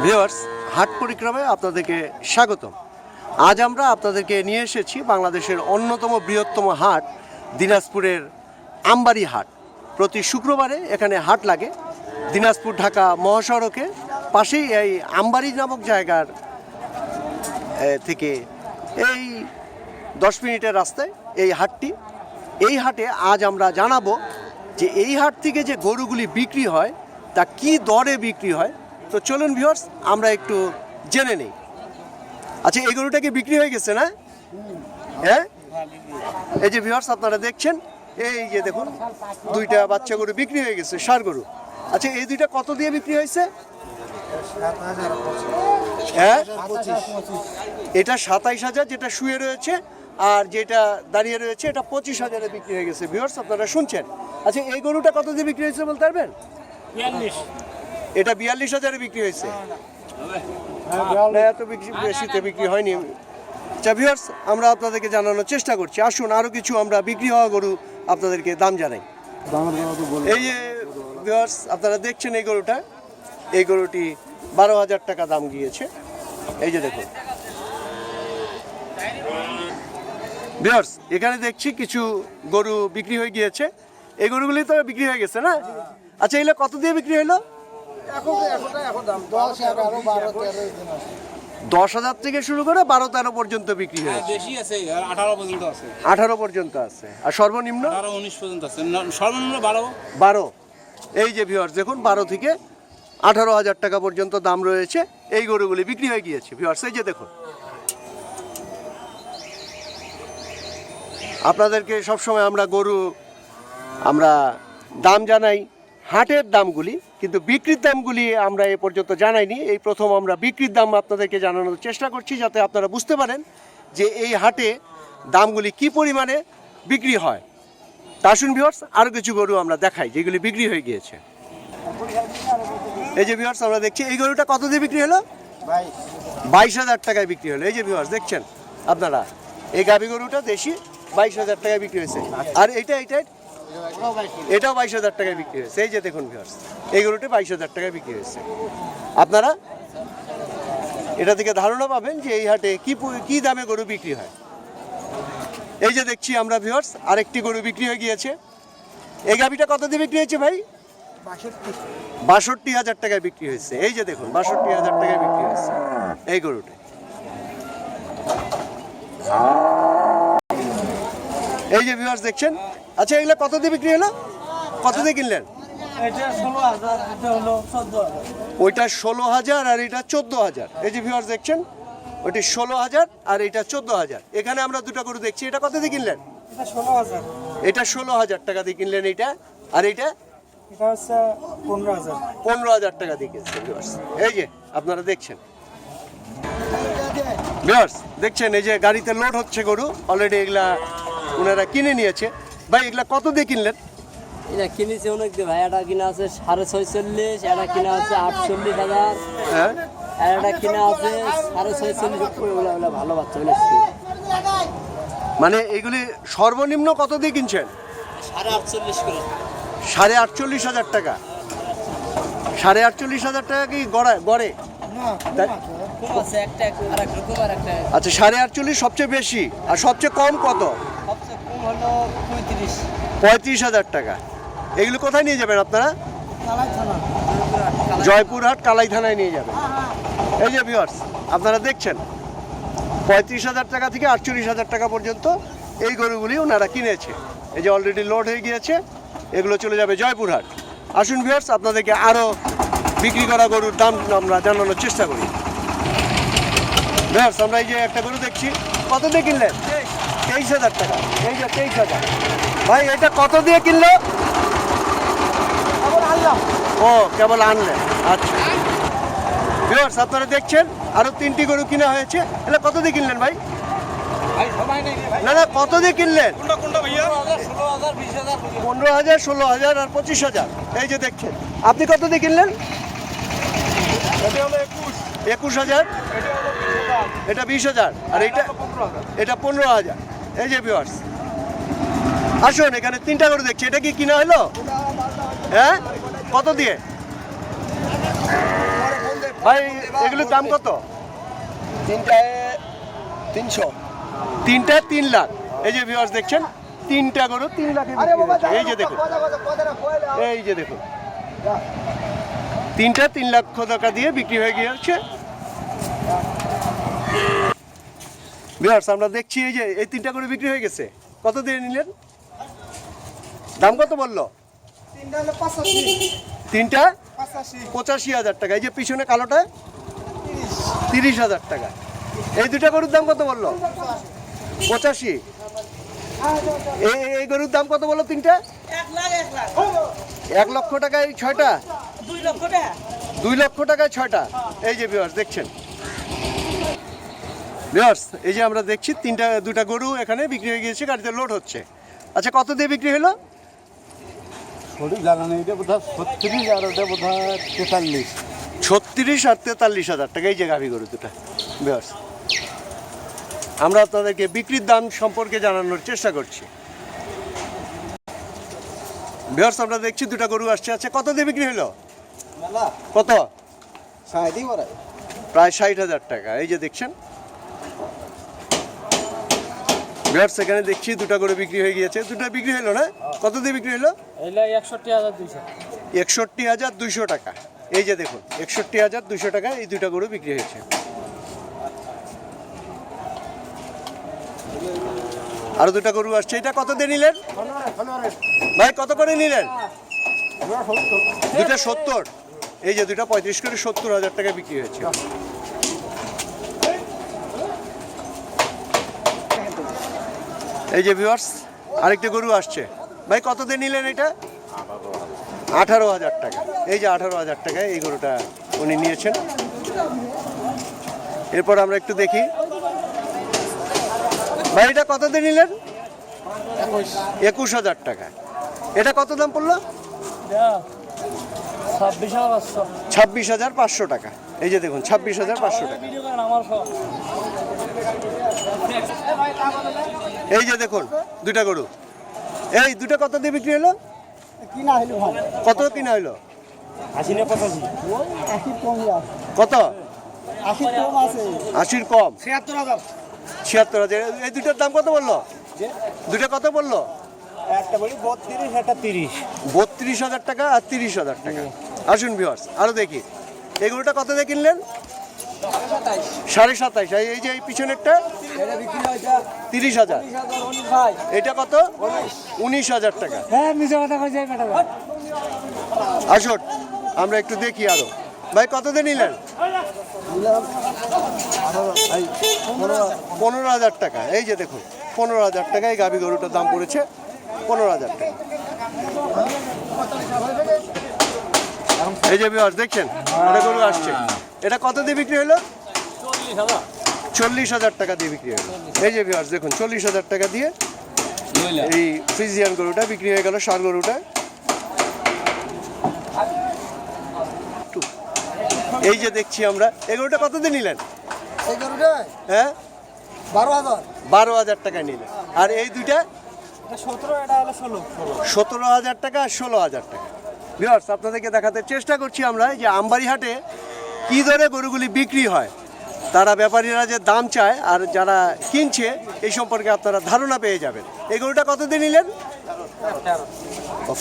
Viewers, হাট পরিক্রমায় আপনাদেরকে স্বাগতম। আজ আমরা আপনাদেরকে নিয়ে এসেছি বাংলাদেশের অন্যতম বৃহত্তম হাট দিনাজপুরের আমবাড়ি হাট। প্রতি শুক্রবারে এখানে হাট লাগে। দিনাজপুর ঢাকা মহাসড়কে পাশেই এই আমবাড়ি নামক জায়গার থেকে এই 10 মিনিটের রাস্তায় এই হাটটি। এই হাটে আজ আমরা জানাবো যে এই হাট থেকে যে গরুগুলি বিক্রি হয় তা কি দরে বিক্রি হয়। তো চলুন ভিউয়ার্স, আমরা একটু জেনে নেই। আচ্ছা, এই গরুটা কি বিক্রি হয়ে গেছে না? হ্যাঁ, এই যে ভিউয়ার্স আপনারা দেখছেন, এই যে দেখুন দুইটা বাচ্চা গরু বিক্রি হয়ে গেছে, ষাঁড় গরু। আচ্ছা, এই দুইটা কত দিয়ে বিক্রি হয়েছে? হ্যাঁ, এটা 27,000 যেটা শুয়ে রয়েছে, আর যেটা দাঁড়িয়ে রয়েছে এটা 25,000-এ বিক্রি হয়ে গেছে। ভিউয়ার্স আপনারা শুনছেন। আচ্ছা, এই গরুটা কত দিয়ে বিক্রি হয়েছে বলতে পারবেন? 42। এটা 42,000-এ বিক্রি হয়েছে। এত বেশিতে বিক্রি হয়নি। আচ্ছা ভিউয়ার্স, আমরা আপনাদেরকে জানানোর চেষ্টা করছি। আসুন আরও কিছু আমরা বিক্রি হওয়া গরু আপনাদেরকে দাম জানাই। এই যে ভিউয়ার্স আপনারা দেখছেন এই গরুটা, এই গরুটি 12,000 টাকা দাম গিয়েছে। এই যে দেখুন ভিউয়ার্স, এখানে দেখছি কিছু গরু বিক্রি হয়ে গিয়েছে। এই গরুগুলি তো বিক্রি হয়ে গেছে না? আচ্ছা, এগুলো কত দিয়ে বিক্রি হলো? 10,000 থেকে শুরু করে 12-13 পর্যন্ত বিক্রি হয়েছে। বেশি আছে, 18 পর্যন্ত আছে। 18 পর্যন্ত আছে। আর সর্বনিম্ন 18-19 পর্যন্ত আছে, সর্বনিম্ন 12। 12। এই যে ভিউয়ার্স দেখুন, 12 থেকে 18,000 টাকা পর্যন্ত দাম রয়েছে। এই গরুগুলি বিক্রি হয়ে গিয়েছে ভিউয়ার্স। এই যে দেখুন, আপনাদেরকে সবসময় আমরা আমরা দাম জানাই হাটের দামগুলি, কিন্তু বিক্রির দামগুলি আমরা এ পর্যন্ত জানাইনি। এই প্রথম আমরা বিক্রির দাম আপনাদেরকে জানানোর চেষ্টা করছি, যাতে আপনারা বুঝতে পারেন যে এই হাটে দামগুলি কি পরিমাণে বিক্রি হয়। তা আসুন ভিউয়ার্স, আরও কিছু গরু আমরা দেখাই যেগুলি বিক্রি হয়ে গিয়েছে। এই যে ভিউয়ার্স আমরা দেখছি, এই গরুটা কত দিয়ে বিক্রি হলো? 22,000 টাকায় বিক্রি হলো। এই যে ভিউয়ার্স দেখছেন আপনারা, এই গাভী গরুটা দেশি 22,000 টাকায় বিক্রি হয়েছে। আর এটাও 22,000 টাকায় বিক্রি হয়েছে। এই যে দেখুন ভিউয়ার্স, এই গরুটা 22,000 টাকায় বিক্রি হয়েছে। আপনারা এটা থেকে ধারণা পাবেন যে এই হাটে কি দামে গরু বিক্রি হয়। এই যে দেখছি আমরা ভিউয়ার্স, আরেকটি গরু বিক্রি হয়ে গিয়েছে। এই গাভীটা কত দিয়ে বিক্রি হয়েছে ভাই? 62,000 টাকায় বিক্রি হয়েছে। এই যে দেখুন 62,000 টাকায় বিক্রি হয়েছে এই গরুটা। এই যে ভিউয়ার্স দেখছেন। আচ্ছা, এগুলো কত দিয়ে বিক্রি হলো? কত দিয়ে কিনলেন? ওইটা 16,000 আর এটা 14,000। এই যে ভিউয়ার্স দেখছেন, ওইটি 16,000 আর এটা 14,000। এখানে আমরা দুটো গরু দেখছি। এটা কত দিয়ে কিনলেন? এটা 16,000 টাকা দিয়ে কিনলেন এইটা। আর এইটা 15,000 টাকা দিয়ে কিনছেন ভিউয়ার্স। এই যে আপনারা দেখছেন ভিউয়ার্স, দেখছেন এই যে গাড়িতে লোড হচ্ছে গরু অলরেডি। এগুলা ওনারা কিনে নিয়েছে। ভাই, এগুলা কত দিয়ে কিনলেন? এটা কিনেছে অনেক দিয়ে ভাই। এটা কিনা আছে 46,500, এটা কিনা আছে 48,000, হ্যাঁ, আর এটা কিনা আছে 46,500। ভালো বাচ্চা বলেছি। মানে এইগুলি সর্বনিম্ন কত দিয়ে কিনছেন? 48,000 করে। 48,500 টাকা। 48,500 টাকা কি গড়ে? কম আছে, একটা আর একটা কম, আর একটা। আচ্ছা, 48,500 সবচেয়ে বেশি, আর সবচেয়ে কম কত? সবচেয়ে কম হলো 35,000 টাকা। এগুলো কোথায় নিয়ে যাবেন আপনারা? জয়পুরহাট কালাই থানায় নিয়ে যাবেন। এই যে ভিউয়ার্স আপনারা দেখছেন, 35,000 টাকা থেকে 48,000 টাকা পর্যন্ত এই গরুগুলি ওনারা কিনেছে। এই যে অলরেডি লোড হয়ে গিয়েছে, এগুলো চলে যাবে জয়পুরহাট। আসুন ভিউয়ার্স, আপনাদেরকে আরও বিক্রি করা গরুর দাম আমরা জানানোর চেষ্টা করি। ভিউয়ার্স, আমরা এই যে একটা গরু দেখছি। কত দিয়ে কিনলেন? 23,000 টাকা। এই যে 23,000। ভাই, এটা কত দিয়ে কিনলো? ও, কেবল আনলেন। আচ্ছা ভিউয়ার্স আপনারা দেখছেন, আরো 3টি গরু কিনা হয়েছে। এটা কত দিয়ে কিনলেন ভাই? না, কত দিয়ে কিনলেন? 15,000, 16,000 আর 25,000। এই যে দেখছেন, আপনি কত দিয়ে কিনলেন? 21,000। এটা 20,000 আর এটা 15,000। এই যে ভিউয়ার্স আসুন, এখানে 3টা গরু দেখছি। এটা কি কিনা হলো? হ্যাঁ, কত দিয়ে? ভাই এগুলোর দাম কত? তিনটায় 300। তিনটা 3 লাখ। এই যে ভিউয়ার্স দেখছেন, তিনটা গরু 3 লাখে বিক্রি হয়েছে। এই যে দেখুন, এই যে দেখুন, তিনটা 3 লক্ষ টাকা দিয়ে বিক্রি হয়ে গিয়েছে। ভিউয়ার্স আমরা দেখছি এই যে এই তিনটা গরু বিক্রি হয়ে গেছে। কত দিয়ে নিলেন? দাম কত বললো? তিনটা 85,000 টাকা। এই যে পিছনে কালোটা 30,000 টাকা। এই দুটা গরুর দাম কত বললো? 85। এই গরুর দাম কত বললো? তিনটা 1 লক্ষ টাকায় 6টা, 2 লক্ষ টাকায় 6টা। এই যে ভিউয়ার্স দেখছেন, ভিউয়ার্স এই যে আমরা দেখছি দুটা গরু এখানে বিক্রি হয়ে গিয়েছে, গাড়িতে লোড হচ্ছে। আচ্ছা কত দিয়ে বিক্রি হলো? সঠিক জানা নেই, এটা বোধহয় 36 আর ওটা বোধহয় 43। 36 আর 43,000 টাকা। এই যে গাভী গরু দুটা। ভিউয়ার্স আমরা আপনাদেরকে বিক্রির দাম সম্পর্কে জানানোর চেষ্টা করছি। ভিউয়ার্স আমরা দেখছি দুটা গরু আসছে। আচ্ছা কত দিয়ে বিক্রি হলো? কত? প্রায় 60,000 টাকা। এই যে দেখছেন ভিউয়ার্স, এখানে দেখছি দুটা গরু বিক্রি হয়ে গিয়েছে। দুটা বিক্রি হলো না? কত দিয়ে বিক্রি হলো? 61,200 টাকা। এই যে দেখুন 61,200 টাকা এই দুটা গরু বিক্রি হয়েছে। আরো দুটা গরু আসছে। এটা কত দিয়ে নিলেন ভাই? কত করে নিলেন? দুটা 70। এই যে দুটা 35 করে 70,000 টাকা বিক্রি হয়েছে। এই যে ভিউয়ার্স আরেকটা গরু আসছে। ভাই কত দিয়ে নিলেন এটা? 18,000 টাকা। এই যে 18,000 টাকায় এই গরুটা উনি নিয়েছেন। এরপর আমরা একটু দেখি ভাই এটা কত দিয়ে নিলেন? 21,000 টাকা। এটা কত দাম পড়লো? 26,500 টাকা। এই যে দেখুন 26,500 টাকা। এই যে দেখুন দুটা গরু, এই দুটা কত দিয়ে বিক্রি হলো? কত কিনা হলো? 80 না 85? কত? 80 কম 76,000। 76,000। এই দুটার দাম কত বললো? দুটা কত বললো? একটা বলি 32, একটা 30। 32,000 টাকা আর 30,000 টাকা। আসুন ভিউয়ার্স আরো দেখি এই গরুটা কত দিয়ে কিনলেন? 27,500। এই যে এই পিছনেরটা 30,000। এটা কত? 19,000 টাকা। আসুন আমরা একটু দেখি আরো। ভাই কত দিয়ে নিলেন? 15,000 টাকা। এই যে দেখুন 15,000 টাকায় গাভী গরুটার দাম পড়েছে 15,000 টাকা। এই যে ভিউয়ার্স দেখছেন এটা গরু আসছে। এটা কত দিয়ে বিক্রি হলো? 40,000 টাকা দিয়ে বিক্রি হলো। এই যে ভিউয়ার্স দেখুন 40,000 টাকা দিয়ে এই ফ্রিজিয়ান গরুটা বিক্রি হয়ে গেল, ষাঁড় গরুটা। এই যে দেখছি আমরা এই গরুটা কত দিয়ে নিলেন? হ্যাঁ 12,000 টাকা নিলেন। আর এই দুইটা 17,000 টাকা আর 16,000 টাকা। ভিউয়ার্স আপনাদেরকে দেখাতে চেষ্টা করছি আমরা যে আমবাড়ি হাটে কী দরে গরুগুলি বিক্রি হয়, তারা ব্যাপারীরা যে দাম চায় আর যারা কিনছে এই সম্পর্কে আপনারা ধারণা পেয়ে যাবেন। এই গরুটা কত দিয়ে নিলেন?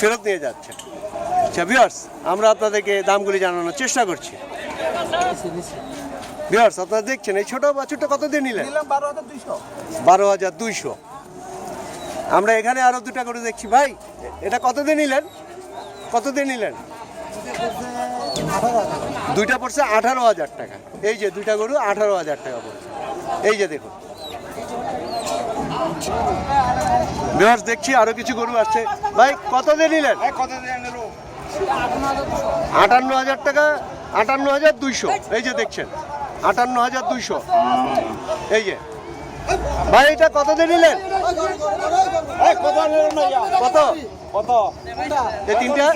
ফেরত নিয়ে যাচ্ছে। আচ্ছা ভিউয়ার্স আমরা আপনাদেরকে দামগুলি জানানোর চেষ্টা করছি। ভিউয়ার্স আপনারা দেখছেন এই ছোট বাছুরটা কত দিয়ে নিলেন? 12,200। আমরা এখানে আরো দুটা গরু দেখছি। ভাই এটা কত দিয়ে নিলেন? কত দিয়ে নিলেন? দুইটা পড়ছে 18,000 টাকা। এই যে দুইটা গরু 18,000 টাকা পড়ছে। এই যে দেখুন ভিউয়ার্স দেখছি আরো কিছু গরু আসছে। ভাই কত দিয়ে নিলেন? 58,000 টাকা, 58,200। এই যে দেখছেন 58,200। এই যে ভাই এটা কত দিয়ে নিলেন? কত কত? এই তিনটা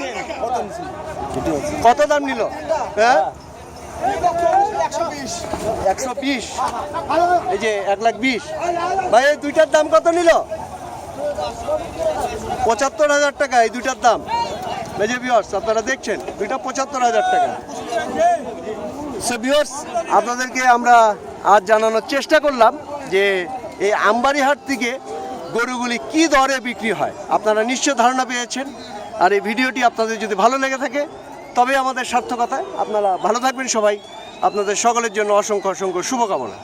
কত দাম নিল? হ্যাঁ 120। এই যে 1,20,000। ভাই এই দুইটার দাম কত নিল? 75,000 টাকা এই দুইটার দাম। এই যে ভিউয়ার্স আপনারা দেখছেন দুইটা 75,000 টাকা। সো ভিউয়ার্স, আপনাদেরকে আমরা আজ জানানোর চেষ্টা করলাম যে এই আমবাড়ি হাট থেকে গরুগুলি কি দরে বিক্রি হয়। আপনারা নিশ্চয় ধারণা পেয়েছেন। আর এই ভিডিওটি আপনাদের যদি ভালো লেগে থাকে তবে আমাদের সার্থকতা। আপনারা ভালো থাকবেন সবাই। আপনাদের সকলের জন্য অসংখ্য অসংখ্য শুভকামনা।